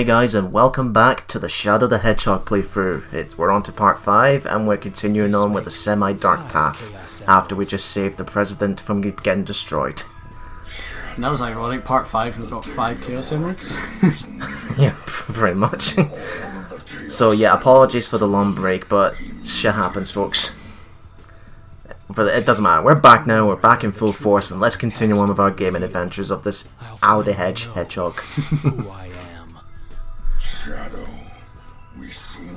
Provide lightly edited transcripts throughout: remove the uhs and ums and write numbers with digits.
Hey guys, and welcome back to the Shadow the Hedgehog playthrough. We're on to part 5 and we're continuing on with the semi-dark path after we just saved the president from getting destroyed. And that was ironic, part 5 we've got 5 Chaos Emeralds. Yeah, pretty much. So yeah, apologies for the long break, but shit happens, folks. But it doesn't matter, we're back now, we're back in full force, and let's continue on with our gaming adventures of this Hedgehog.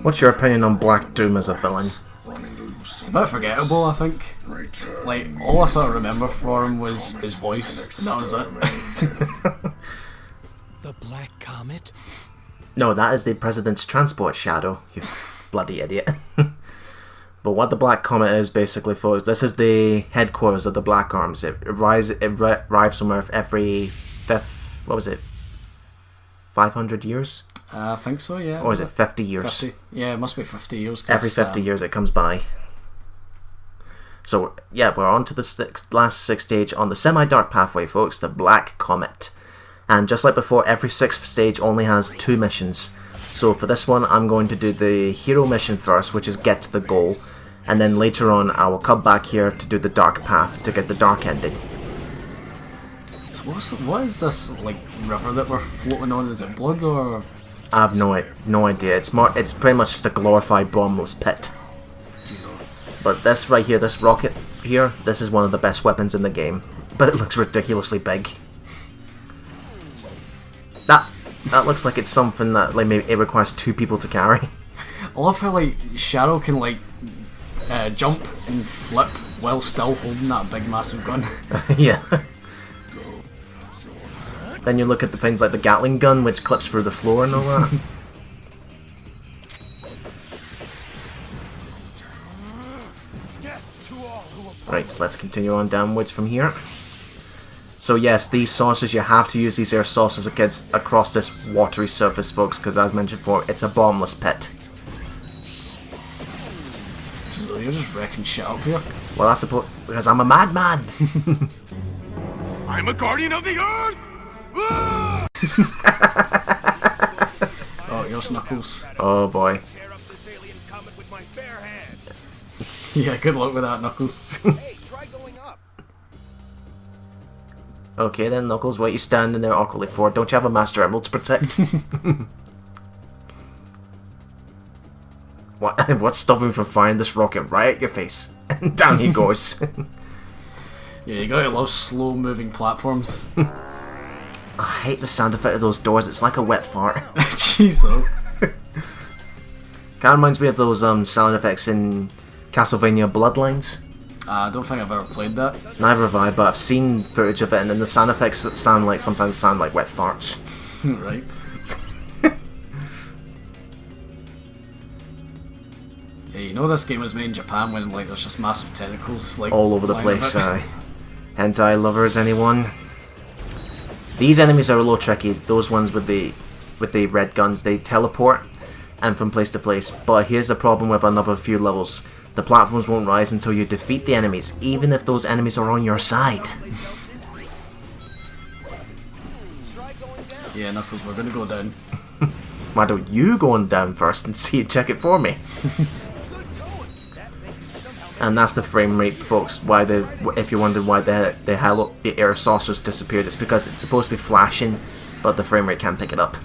What's your opinion on Black Doom as a villain? It's a bit forgettable, I think. Like, all I sort of remember for him was his voice, and that was it. The Black Comet? No, that is the President's transport shadow, you bloody idiot. But what the Black Comet is, basically, folks, this is the headquarters of the Black Arms. It arrives from Earth every 500 years? I think so, yeah. Or is it 50 years? 50. Yeah, it must be 50 years. Every 50 years it comes by. So, yeah, we're on to the last sixth stage on the semi-dark pathway, folks, the Black Comet. And just like before, every sixth stage only has 2 missions. So for this one, I'm going to do the hero mission first, which is get to the goal. And then later on, I will come back here to do the dark path, to get the dark ending. So what is this, like, river that we're floating on? Is it blood or...? I have no idea. It's pretty much just a glorified bottomless pit. But this right here, this rocket here, this is one of the best weapons in the game. But it looks ridiculously big. That looks like it's something that like maybe it requires 2 people to carry. I love how like Shadow can like jump and flip while still holding that big massive gun. Yeah. Then you look at the things like the Gatling gun, which clips through the floor and all that. Right, so let's continue on downwards from here. So yes, these saucers, you have to use these air saucers across this watery surface, folks, because as mentioned before, it's a bottomless pit. So you're just wrecking shit up here? Well, I suppose, because I'm a madman! I'm a guardian of the earth! Oh, here's Knuckles. Oh boy. Yeah, good luck with that, Knuckles. Okay then, Knuckles, what are you standing there awkwardly for? Don't you have a Master Emerald to protect? What's stopping me from firing this rocket right at your face? And down he goes. Yeah, you gotta love slow-moving platforms. I hate the sound effect of those doors, it's like a wet fart. Jeez, oh. Kinda reminds me of those sound effects in Castlevania Bloodlines. I don't think I've ever played that. Neither have I, but I've seen footage of it, and then the sound effects sometimes sound like wet farts. Right. Yeah, you know this game was made in Japan when like there's just massive tentacles like all over the place. Hentai lovers, anyone? These enemies are a little tricky. Those ones with the red guns, they teleport and from place to place. But here's the problem with another few levels. The platforms won't rise until you defeat the enemies, even if those enemies are on your side. Yeah, Knuckles, we're gonna go down. Why don't you go on down first and check it for me? And that's the frame rate, folks. If you're wondering why the air saucers disappeared, it's because it's supposed to be flashing, but the frame rate can't pick it up.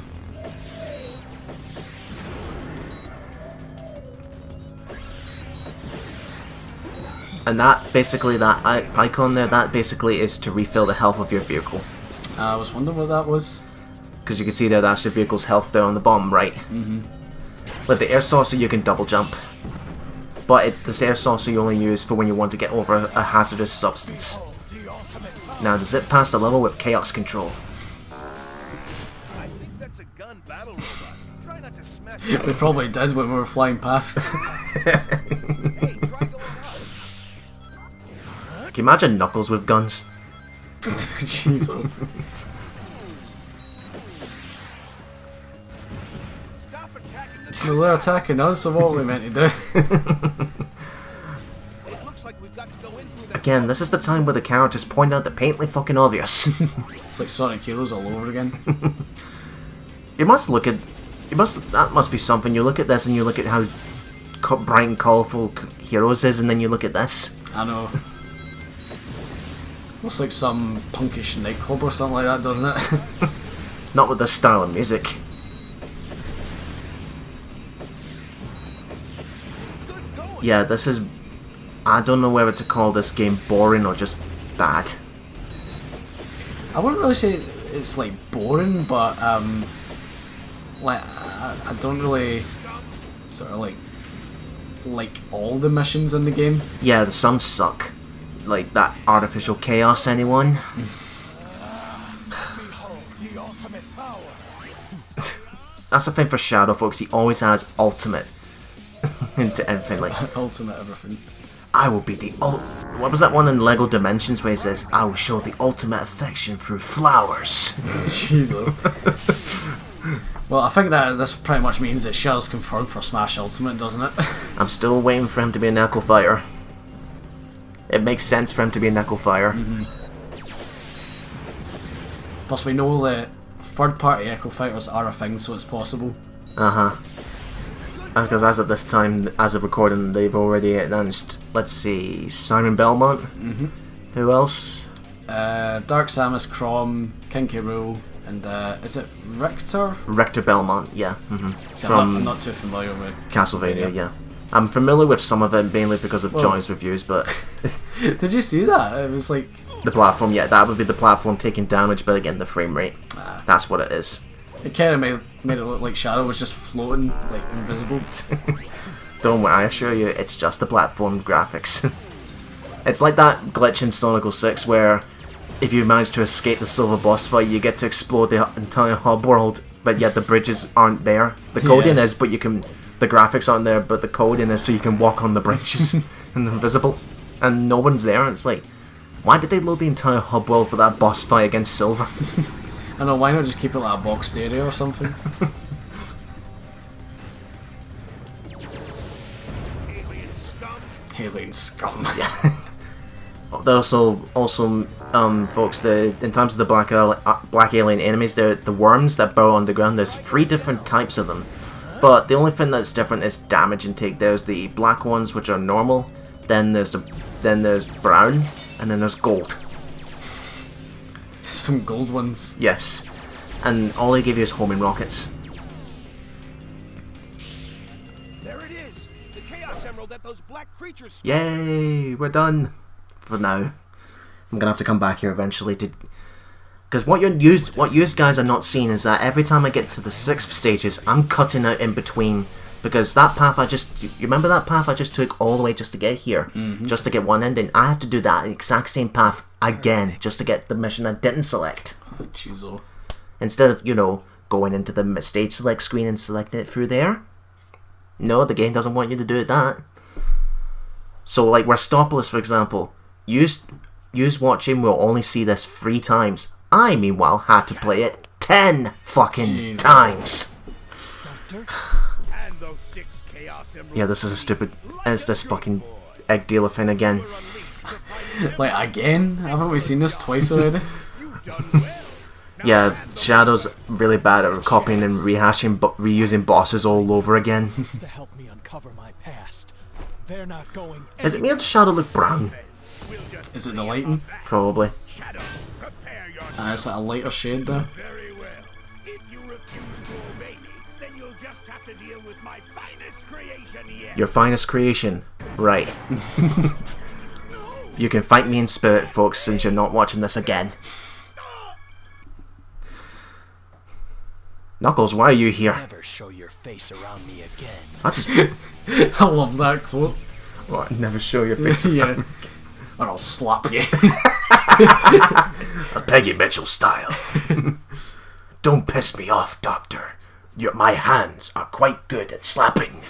And that icon there, that basically is to refill the health of your vehicle. I was wondering what that was. Because you can see there, that's your vehicle's health there on the bottom right. With the air saucer, you can double jump. But this air saucer you only use for when you want to get over a hazardous substance. Now, does it pass the level with chaos control? We probably did when we were flying past. Can you imagine Knuckles with guns? Jeez. So they're attacking us, so what are we meant to do? Again, this is the time where the characters point out the painfully fucking obvious. It's like Sonic Heroes all over again. You must look at... That must be something. You look at this and you look at how bright and colourful Heroes is, and then you look at this. I know. Looks like some punkish nightclub or something like that, doesn't it? Not with this style of music. Yeah, this is... I don't know whether to call this game boring or just bad. I wouldn't really say it's like boring, but like I don't really sort of like all the missions in the game. Yeah, some suck. Like that artificial chaos, anyone? That's the thing for Shadow, folks. He always has ultimate into everything. Like ultimate everything. I will be the what was that one in Lego Dimensions where he says, I will show the ultimate affection through flowers? Jesus. Well, I think that this pretty much means that Shadow's confirmed for Smash Ultimate, doesn't it? I'm still waiting for him to be an Echo Fighter. It makes sense for him to be an Echo Fighter. Plus we know that third-party Echo Fighters are a thing, so it's possible. Because as of this time, as of recording, they've already announced, let's see, Simon Belmont. Who else? Dark Samus, Chrom, King K. Rool, and is it Richter? Richter Belmont, yeah. So From I'm not too familiar with Castlevania, yeah. I'm familiar with some of it, mainly because of John's reviews, but... Did you see that? It was like... The platform, yeah, that would be the platform taking damage, but again, the frame rate. That's what it is. It kind of made it look like Shadow was just floating, like invisible. Don't worry, I assure you, it's just the platform graphics. It's like that glitch in Sonic 06 where if you manage to escape the silver boss fight, you get to explore the entire hub world, but yet the bridges aren't there. The coding is, but you can... The graphics aren't there, but the coding is so you can walk on the bridges and they're invisible. And no one's there, and it's like, why did they load the entire hub world for that boss fight against Silver? I know, why not just keep it like a box stereo or something? Alien scum. Yeah. There's also, folks, in terms of the black alien enemies, they're the worms that burrow underground. There's 3 different types of them. But the only thing that's different is damage intake. There's the black ones, which are normal. Then there's brown, and then there's gold. Some gold ones. Yes, and all they give you is homing rockets. There it is, the Chaos Emerald that those black creatures. Yay, we're done for now. I'm gonna have to come back here eventually to. Because what you guys are not seeing is that every time I get to the 6th stages, I'm cutting out in between. Because that path you remember that path I just took all the way just to get here? Just to get one ending? I have to do that exact same path again, just to get the mission I didn't select. Oh, jeez. Instead of, going into the stage select screen and selecting it through there. No, the game doesn't want you to do that. So, like Restopolis, for example, use watching will only see this 3 times. I, meanwhile, had to play it 10 fucking times. And those 6 Chaos Emeralds. Yeah, this is a stupid... And it's this fucking egg dealer thing again. Like, again? Haven't we seen this twice already? Yeah, Shadow's really bad at copying and reusing bosses all over again. To help me uncover my past. They're not going. Is it made Shadow look brown? Is it the lighting? Probably. It's like a lighter shade there. Very well. If you refuse to obey me, then you'll just have to deal with my finest creation yet. Your finest creation. Right. You can fight me in spirit, folks, since you're not watching this again. Knuckles, why are you here? Never show your face around me again. I just... I love that quote. What? Never show your face around. Yeah. Or I'll slap you. Peggy Mitchell style. Don't piss me off, Doctor. My hands are quite good at slapping.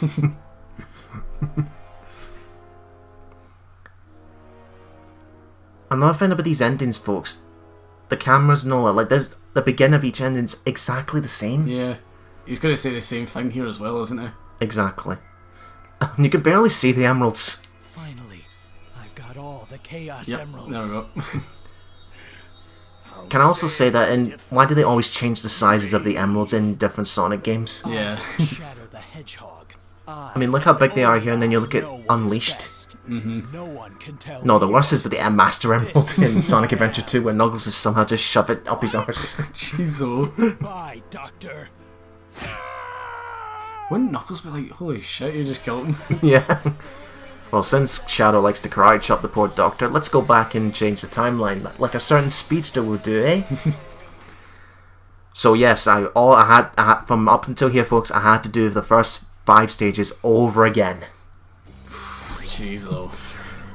Another thing about these endings, folks, the cameras and all that, like, there's the beginning of each ending's exactly the same. Yeah. He's going to say the same thing here as well, isn't he? Exactly. You can barely see the emeralds. Finally, I've got all the Chaos Yep, Emeralds. there we go. Can I also say that why do they always change the sizes of the emeralds in different Sonic games? Yeah. Shadow the Hedgehog. I mean, look how big they are here, and then you look at Unleashed. No one can tell. No, the worst is with the Master Emerald in Sonic Adventure 2, where Knuckles is somehow just shove it up his arse. Jeez, oh. Goodbye, Doctor. Wouldn't Knuckles be like, holy shit, you just killed him? Yeah. Well, since Shadow likes to karate chop the poor Doctor, let's go back and change the timeline, like a certain speedster would do, eh? So yes, I had from up until here, folks, I had to do the first 5 stages over again. Jeez, oh.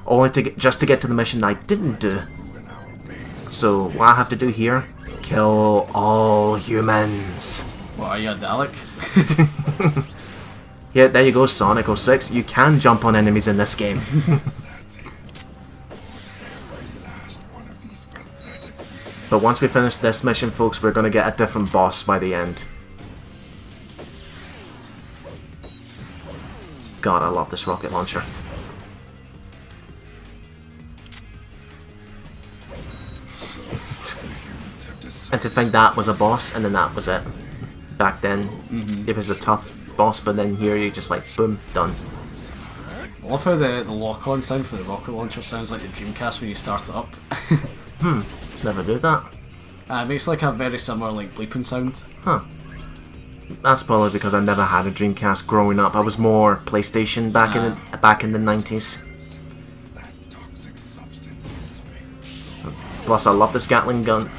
Only just to get to the mission I didn't do. So what I have to do here, kill all humans. What, are you a Dalek? Yeah, there you go, Sonic 06. You can jump on enemies in this game. But once we finish this mission, folks, we're going to get a different boss by the end. God, I love this rocket launcher. And to think that was a boss, and then that was it. Back then, it was a tough boss, but then here you just like, boom, done. I love how the lock-on sound for the rocket launcher sounds like the Dreamcast when you start it up. Never do that. It makes like a very similar like bleeping sound. Huh. That's probably because I never had a Dreamcast growing up. I was more PlayStation back in the 90s. Plus, I love this Gatling gun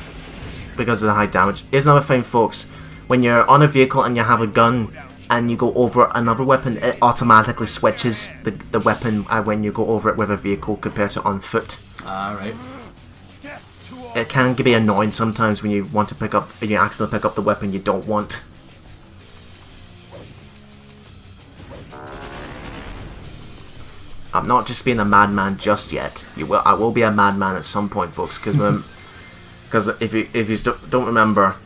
because of the high damage. Here's another thing, folks. When you're on a vehicle and you have a gun and you go over another weapon, it automatically switches the weapon when you go over it with a vehicle compared to on foot. Right. It can be annoying sometimes when you want to you accidentally pick up the weapon you don't want. I'm not just being a madman just yet. I will be a madman at some point, folks, because if you don't remember,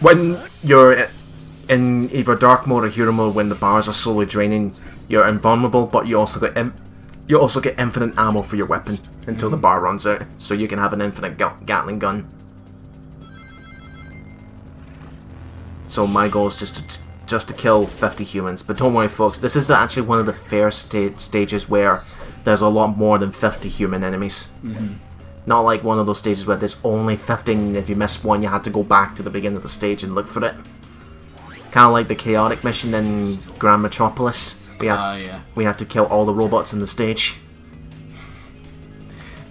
when you're in either dark mode or hero mode, when the bars are slowly draining, you're invulnerable, but you also get infinite ammo for your weapon until the bar runs out, so you can have an infinite Gatling gun. So my goal is just to kill 50 humans, but don't worry, folks. This is actually one of the fair stages where there's a lot more than 50 human enemies. Not like one of those stages where there's only 15, and if you miss one, you have to go back to the beginning of the stage and look for it. Kind of like the chaotic mission in Grand Metropolis. We have to kill all the robots in the stage.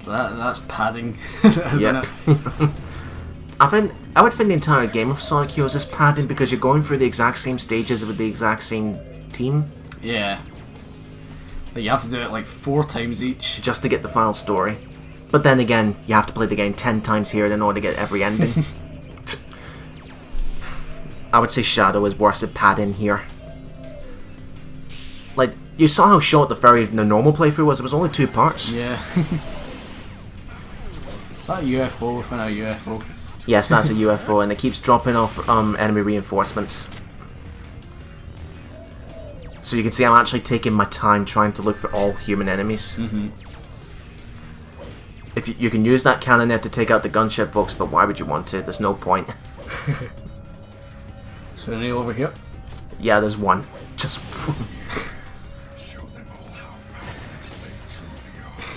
That's padding, isn't it? I would think the entire game of Sonic Heroes is padding because you're going through the exact same stages with the exact same team. Yeah. But you have to do it like 4 times each. Just to get the final story. But then again, you have to play the game 10 times here in order to get every ending. I would say Shadow is worse at padding here. Like, you saw how short the normal playthrough was. It was only 2 parts. Yeah. Is that a UFO within a UFO? Yes, that's a UFO, and it keeps dropping off enemy reinforcements. So you can see I'm actually taking my time trying to look for all human enemies. If you can use that cannonet to take out the gunship, folks, but why would you want to? There's no point. So any over here? Yeah, there's one. Just...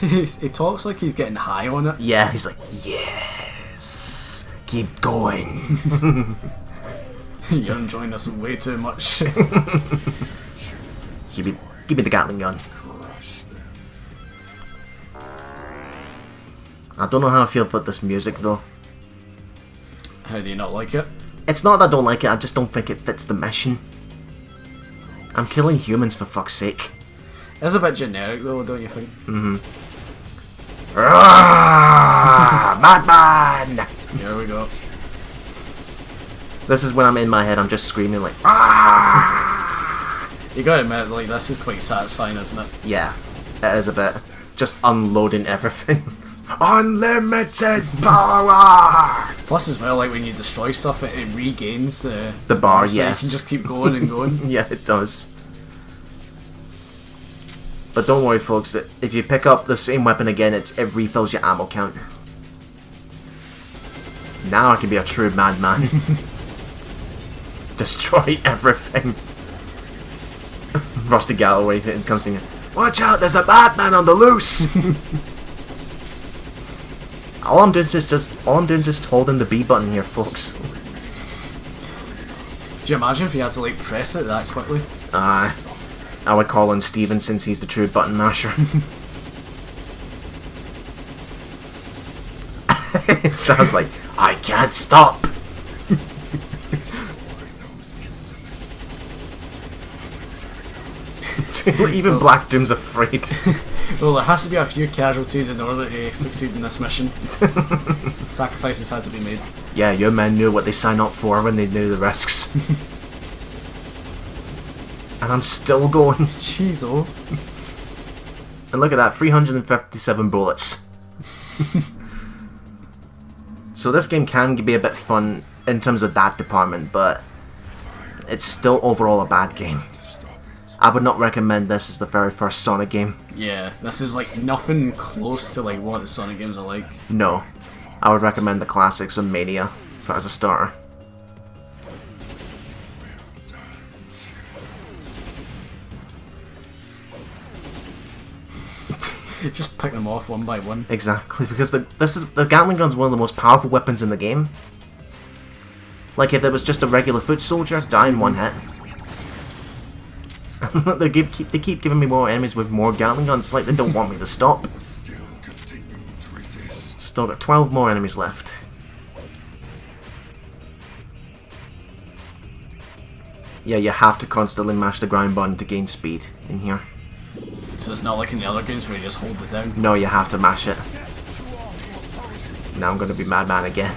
He talks like he's getting high on it. Yeah, he's like, yes, keep going. You're enjoying this way too much. Give me the Gatling gun. I don't know how I feel about this music though. How do you not like it? It's not that I don't like it, I just don't think it fits the mission. I'm killing humans for fuck's sake. It's a bit generic though, don't you think? Madman! Here we go. This is when I'm in my head, I'm just screaming like, You gotta admit, like, this is quite satisfying, isn't it? yeah, it is a bit. Just unloading everything. Unlimited power! Plus as well, like when you destroy stuff, it regains the bar, so yes. you can just keep going and going. Yeah, it does. But don't worry, folks, if you pick up the same weapon again, it refills your ammo count. Now I can be a true madman. Destroy everything. Rusty Galloway comes in. Watch out! There's a madman on the loose. all I'm doing is just holding the B button here, folks. Do you imagine if you had to like press it that quickly? I would call on Steven since he's the true button masher. It sounds like I can't stop. Even Black Doom's afraid. Well, there has to be a few casualties in order to succeed in this mission. Sacrifices had to be made. Yeah, your men knew what they signed up for when they knew the risks. And I'm still going. Jeez, oh. And look at that, 357 bullets. So this game can be a bit fun in terms of that department, but it's still overall a bad game. I would not recommend this as the very first Sonic game. Yeah, this is like nothing close to like what the Sonic games are like. No. I would recommend the classics of Mania as a starter. Just pick them off one by one. Exactly, because the Gatling gun's one of the most powerful weapons in the game. Like if it was just a regular foot soldier, die in one hit. they keep giving me more enemies with more Gatling guns. It's like they don't want me to stop. Still got 12 more enemies left. Yeah, you have to constantly mash the ground button to gain speed in here. So it's not like in the other games where you just hold it down? No, you have to mash it. Now I'm gonna be Madman again.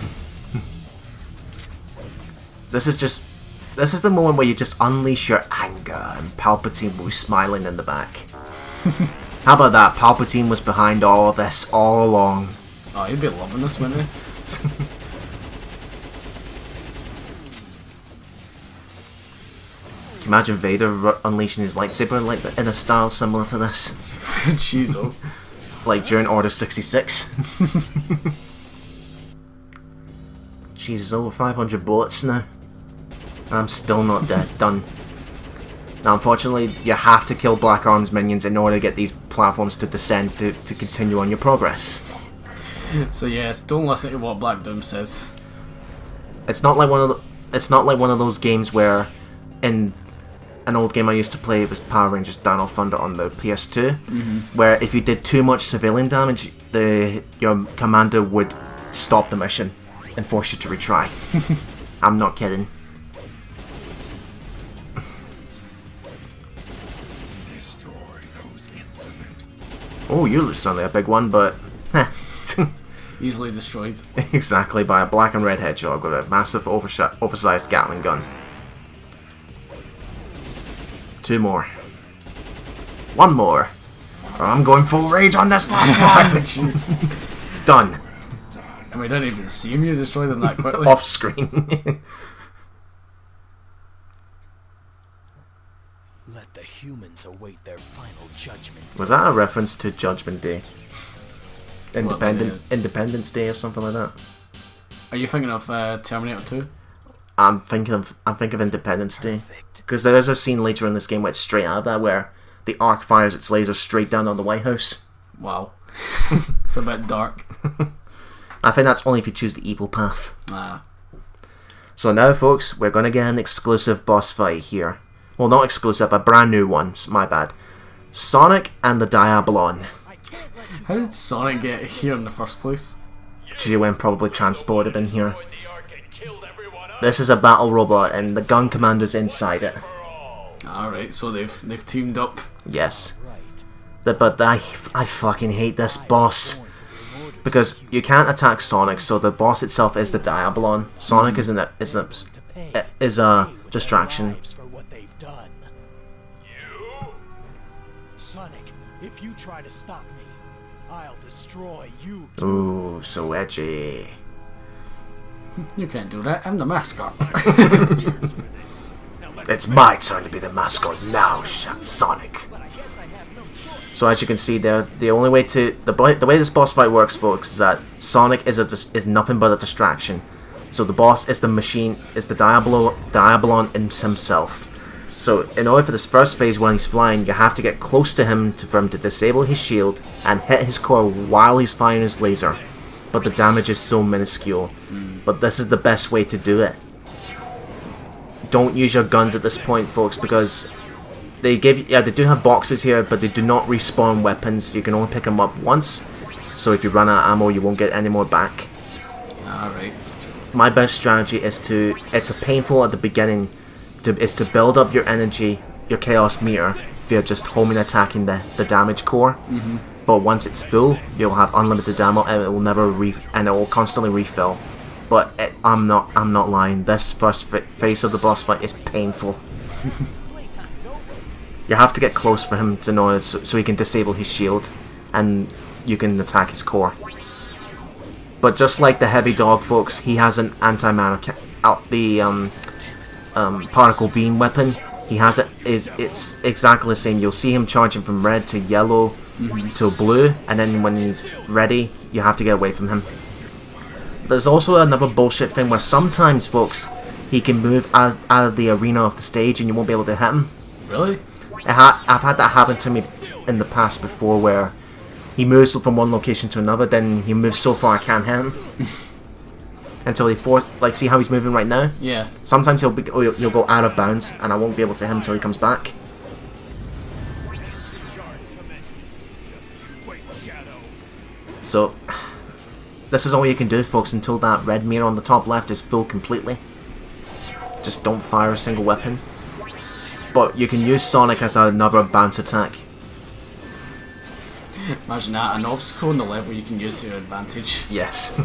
This is the moment where you just unleash your anger and Palpatine will be smiling in the back. How about that? Palpatine was behind all of this all along. Oh, he'd be loving this, wouldn't he? Can you imagine Vader unleashing his lightsaber like in a style similar to this? Jeez, oh. Like during Order 66. Jesus, over 500 bullets now. I'm still not dead. Done. Now, unfortunately, you have to kill Black Arms minions in order to get these platforms to descend to continue on your progress. So yeah, don't listen to what Black Doom says. It's not like one of those games where, in an old game I used to play, it was Power Rangers Down of Thunder on the PS2, where if you did too much civilian damage, your commander would stop the mission and force you to retry. I'm not kidding. Oh, you're certainly a big one, but Easily destroyed. Exactly, by a black and red Hedgehog with a massive oversized Gatling gun. 2 more. 1 more. Or I'm going full rage on this last one! Done. And we didn't even see him, you destroyed them that quickly. Off screen. Let the humans await their final judgment. Was that a reference to Judgment Day? What, Independence Day or something like that? Are you thinking of Terminator 2? I'm thinking of Independence Day. Because there is a scene later in this game where it's straight out of that where the Ark fires its laser straight down on the White House. Wow. It's a bit dark. I think that's only if you choose the evil path. Ah. So now, folks, we're going to get an exclusive boss fight here. Well, not exclusive, a brand new one. My bad. Sonic and the Diablon. How did Sonic get here in the first place? GOM probably transported in here. This is a battle robot and the gun commander's inside it. Alright, so they've teamed up. Yes. But I fucking hate this boss. Because you can't attack Sonic, so the boss itself is the Diablon. Sonic is a distraction. Sonic, if you try to stop me, I'll destroy you. Ooh, so edgy. You can't do that, I'm the mascot. It's my turn to be the mascot now, Sonic. So as you can see there, the way this boss fight works, folks, is that Sonic is nothing but a distraction. So the boss is the machine, is the Diablon himself. So in order for this first phase when he's flying, you have to get close to him for him to disable his shield and hit his core while he's firing his laser. But the damage is so minuscule. But this is the best way to do it. Don't use your guns at this point, folks, because they do have boxes here, but they do not respawn weapons. You can only pick them up once. So if you run out of ammo, you won't get any more back. Alright. My best strategy is it's a painful at the beginning, is to build up your energy, your chaos meter, via just homing attacking the damage core. But once it's full, you'll have unlimited ammo, and it will and it will constantly refill. But I'm not lying. This first phase of the boss fight is painful. You have to get close for him to know so he can disable his shield, and you can attack his core. But just like the heavy dog, folks, he has an anti-mana particle beam weapon. He has it's exactly the same. You'll see him charging from red to yellow to blue, and then when he's ready, you have to get away from him. There's also another bullshit thing where sometimes, folks, he can move out of the arena of the stage and you won't be able to hit him. Really? I've had that happen to me in the past before, where he moves from one location to another, then he moves so far I can't hit him. Until he see how he's moving right now? Yeah. Sometimes he'll go out of bounds and I won't be able to hit him until he comes back. So this is all you can do, folks, until that red mirror on the top left is full completely. Just don't fire a single weapon. But you can use Sonic as another bounce attack. Imagine that, an obstacle in the level you can use to your advantage. Yes.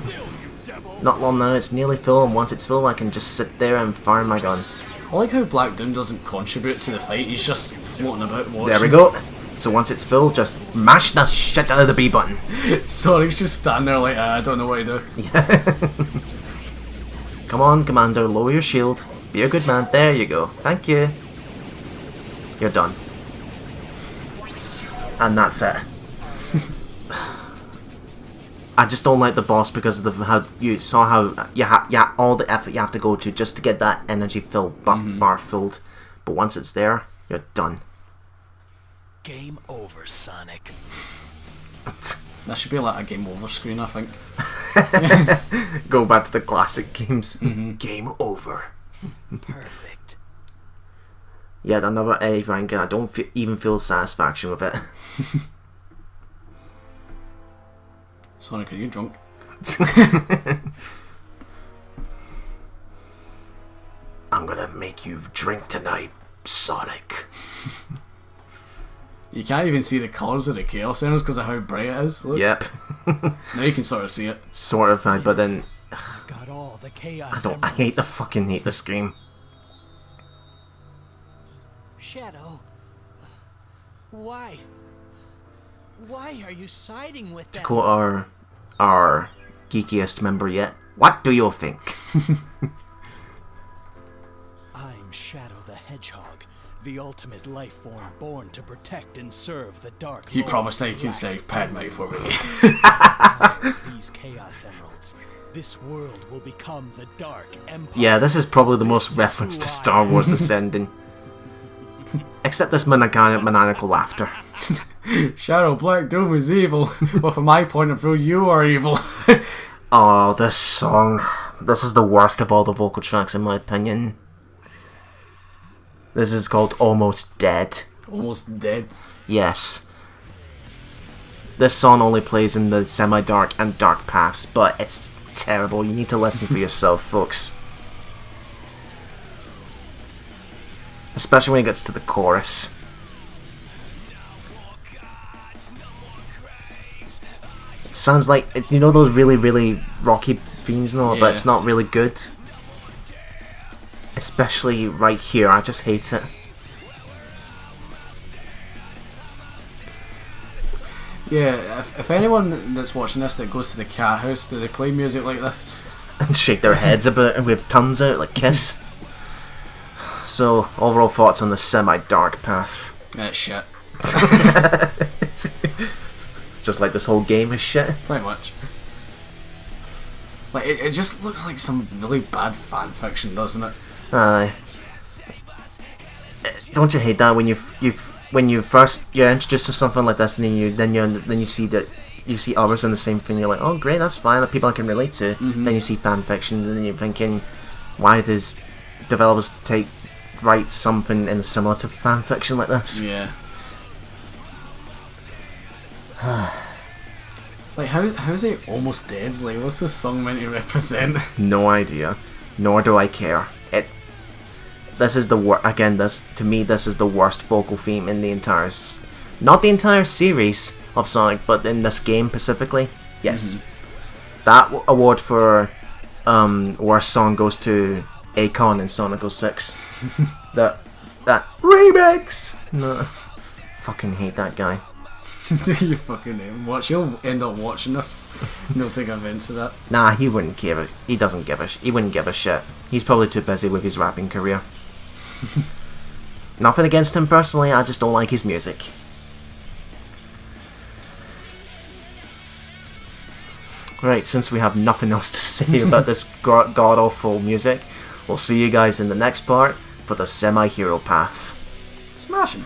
Not long now, it's nearly full, and once it's full I can just sit there and fire my gun. I like how Black Doom doesn't contribute to the fight, he's just floating about watching. There we go. So once it's full, just mash the shit out of the B button. Sonic's just standing there like, I don't know what to do. Yeah. Come on, Commander, lower your shield. Be a good man. There you go. Thank you. You're done. And that's it. I just don't like the boss because of how you saw how all the effort you have to go to just to get that energy bar filled. But once it's there, you're done. Game over, Sonic. That should be like a game over screen, I think. Go back to the classic games. Game over. Perfect. Yet another A rank, and I don't even feel satisfaction with it. Sonic, are you drunk? I'm gonna make you drink tonight, Sonic. You can't even see the colours of the Chaos Emeralds because of how bright it is. Look. Yep. Now you can sort of see it. Sort of, but then I've got all the chaos. I hate this game. Shadow. Why? Why are you siding with To them? quote our geekiest member yet, what do you think? I'm Shadow the Hedgehog, the ultimate life form born to protect and serve the Dark He Lord. promised that he can save Padme for me. These chaos emeralds. This world will become the Dark Empire. Yeah, this is probably the most reference to Star Wars Ascending. Except this maniacal laughter. Shadow, Black Doom is evil. But from my point of view, you are evil. Oh, this song. This is the worst of all the vocal tracks in my opinion. This is called Almost Dead. Almost dead. Yes. This song only plays in the semi-dark and dark paths, but it's terrible. You need to listen for yourself, folks. Especially when it gets to the chorus. It sounds like, you know those really, really rocky themes and all, but it's not really good. Especially right here, I just hate it. Yeah, if anyone that's watching this that goes to the cat house, do they play music like this? And shake their heads a bit and with tongues out like Kiss. So, overall thoughts on the semi-dark path? That's shit. Just like this whole game is shit. Pretty much. Like it just looks like some really bad fan fiction, doesn't it? Aye. Don't you hate that when when you're introduced to something like this, and then you see that you see others in the same thing. You're like, oh great, that's fine. That people I can relate to. Then you see fan fiction, and then you're thinking, why does developers write something in similar to fan fiction like this? Yeah. Like how's he almost dead? Like what's this song meant to represent? No idea. Nor do I care. This is the again. This to me, this is the worst vocal theme in the entire, not the entire series of Sonic, but in this game specifically. Yes, that award for worst song goes to Akon in Sonic 06. that remix. No, fucking hate that guy. Do you fucking watch? You'll end up watching this. No take offense to that. Nah, he wouldn't care. He doesn't give he wouldn't give a shit. He's probably too busy with his rapping career. Nothing against him personally, I just don't like his music. Right, since we have nothing else to say about this god-awful music, we'll see you guys in the next part for the semi-hero path. Smash him.